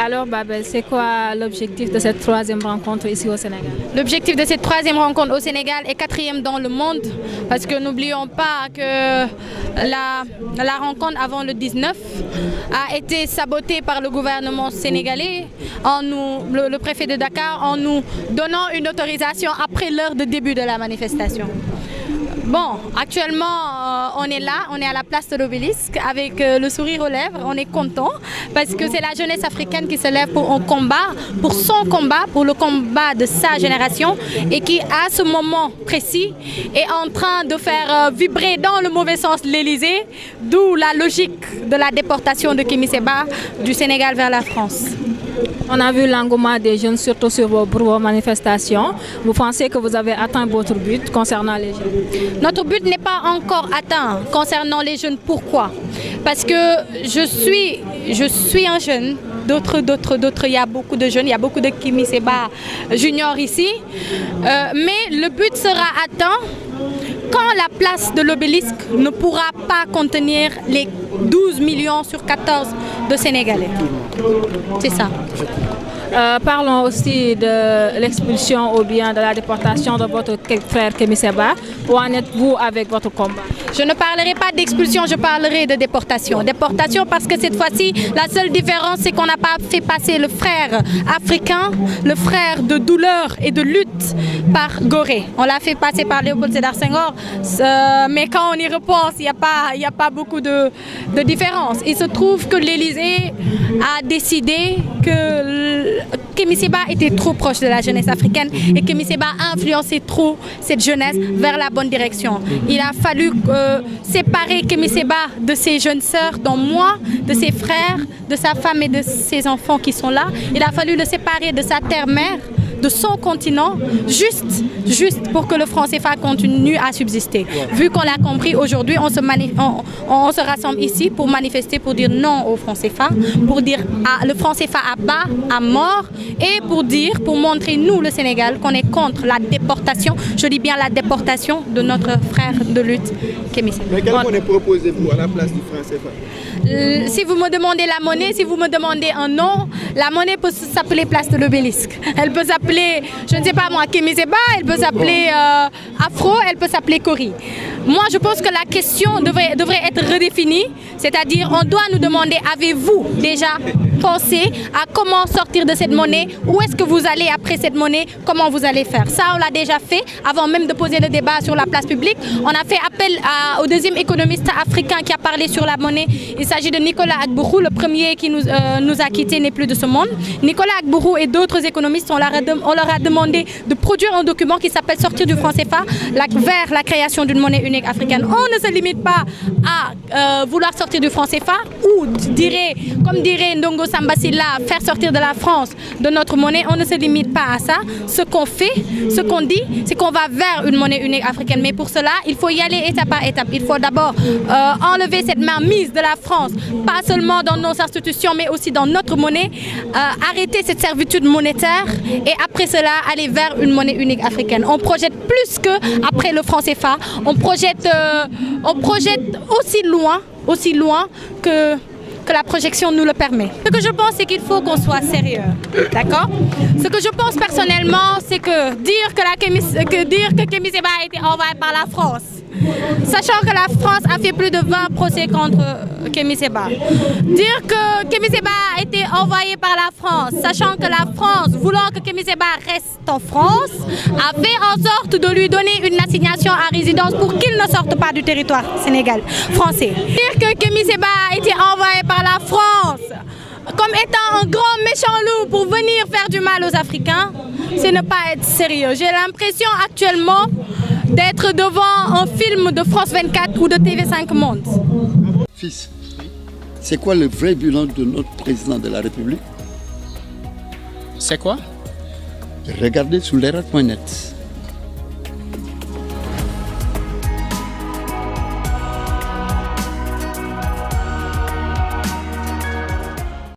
Alors Babel, c'est quoi l'objectif de cette troisième rencontre ici au Sénégal? L'objectif de cette troisième rencontre au Sénégal est 4e dans le monde, parce que n'oublions pas que la rencontre avant le 19 a été sabotée par le gouvernement sénégalais, le préfet de Dakar, en nous donnant une autorisation après l'heure de début de la manifestation. Bon, actuellement, on est là, on est à la place de l'Obélisque avec le sourire aux lèvres, on est content parce que c'est la jeunesse africaine qui se lève pour un combat, pour son combat, pour le combat de sa génération et qui, à ce moment précis, est en train de faire vibrer dans le mauvais sens l'Élysée, d'où la logique de la déportation de Kémi Séba du Sénégal vers la France. On a vu l'engouement des jeunes, surtout pour vos manifestations. Vous pensez que vous avez atteint votre but concernant les jeunes? Notre but n'est pas encore atteint concernant les jeunes. Pourquoi? Parce que je suis un jeune. D'autres, il y a beaucoup de jeunes, il y a beaucoup de Kémi Séba juniors ici. Mais le but sera atteint quand la place de l'Obélisque ne pourra pas contenir les 12 millions sur 14 de Sénégalais. C'est ça. Parlons aussi de l'expulsion ou bien de la déportation de votre frère Kémi Séba. Où en êtes-vous avec votre combat? Je ne parlerai pas d'expulsion, je parlerai de déportation. Déportation parce que cette fois-ci, la seule différence, c'est qu'on n'a pas fait passer le frère africain, le frère de douleur et de lutte par Gorée. On l'a fait passer par Léopold Sédar Senghor, mais quand on y repense, il n'y a pas beaucoup de différence. Il se trouve que l'Élysée a décidé que Kémi Séba était trop proche de la jeunesse africaine et Kémi Séba a influencé trop cette jeunesse vers la bonne direction. Il a fallu séparer Kémi Séba de ses jeunes sœurs, dont moi, de ses frères, de sa femme et de ses enfants qui sont là. Il a fallu le séparer de sa terre-mère, de son continent, juste pour que le franc CFA continue à subsister. Vu qu'on l'a compris, aujourd'hui, on se rassemble ici pour manifester, pour dire non au franc CFA, pour dire le franc CFA à bas, à mort, et pour montrer, nous, le Sénégal, qu'on est contre la déportation, je dis bien la déportation de notre frère de lutte, Kémi Séba. Mais quelle monnaie proposez-vous à la place du franc CFA? Si vous me demandez la monnaie, si vous me demandez un nom, la monnaie peut s'appeler place de l'Obélisque. Elle peut s'appeler, je ne sais pas moi, Kémi Séba, elle peut s'appeler Afro, elle peut s'appeler Kori. Moi, je pense que la question devrait être redéfinie, c'est-à-dire on doit nous demander, avez-vous déjà pensé à comment sortir de cette monnaie? Où est-ce que vous allez après cette monnaie? Comment vous allez faire? Ça, on l'a déjà fait avant même de poser le débat sur la place publique. On a fait appel au deuxième économiste africain qui a parlé sur la monnaie. Il s'agit de Nicolas Agbourou, le premier qui nous a quittés n'est plus de ce monde. Nicolas Agbourou et d'autres économistes, on leur a demandé de produire un document qui s'appelle Sortir du franc CFA vers la création d'une monnaie unique africaine. On ne se limite pas à vouloir sortir du franc CFA ou, comme dirait Ndongo Samba Sylla, faire sortir de la France de notre monnaie. On ne se limite pas à ça. Ce qu'on fait, ce qu'on dit, c'est qu'on va vers une monnaie unique africaine. Mais pour cela, il faut y aller étape par étape. Il faut d'abord enlever cette mainmise de la France, pas seulement dans nos institutions, mais aussi dans notre monnaie, arrêter cette servitude monétaire et après cela, aller vers une monnaie unique africaine. On projette plus qu'après le franc CFA, on projette aussi loin que la projection nous le permet. Ce que je pense, c'est qu'il faut qu'on soit sérieux, d'accord? Ce que je pense personnellement, c'est que dire que Kémi Séba a été envoyé par la France, sachant que la France a fait plus de 20 procès contre Kémi Séba. Dire que Kémi Séba a été envoyé par la France, sachant que la France, voulant que Kémi Séba reste en France, a fait en sorte de lui donner une assignation à résidence pour qu'il ne sorte pas du territoire français. Dire que Kémi Séba a été envoyé par la France comme étant un grand méchant loup pour venir faire du mal aux Africains, c'est ne pas être sérieux. J'ai l'impression actuellement d'être devant un film de France 24 ou de TV5 Monde. Fils, c'est quoi le vrai bilan de notre président de la République? C'est quoi? Regardez sur l'Errad.net.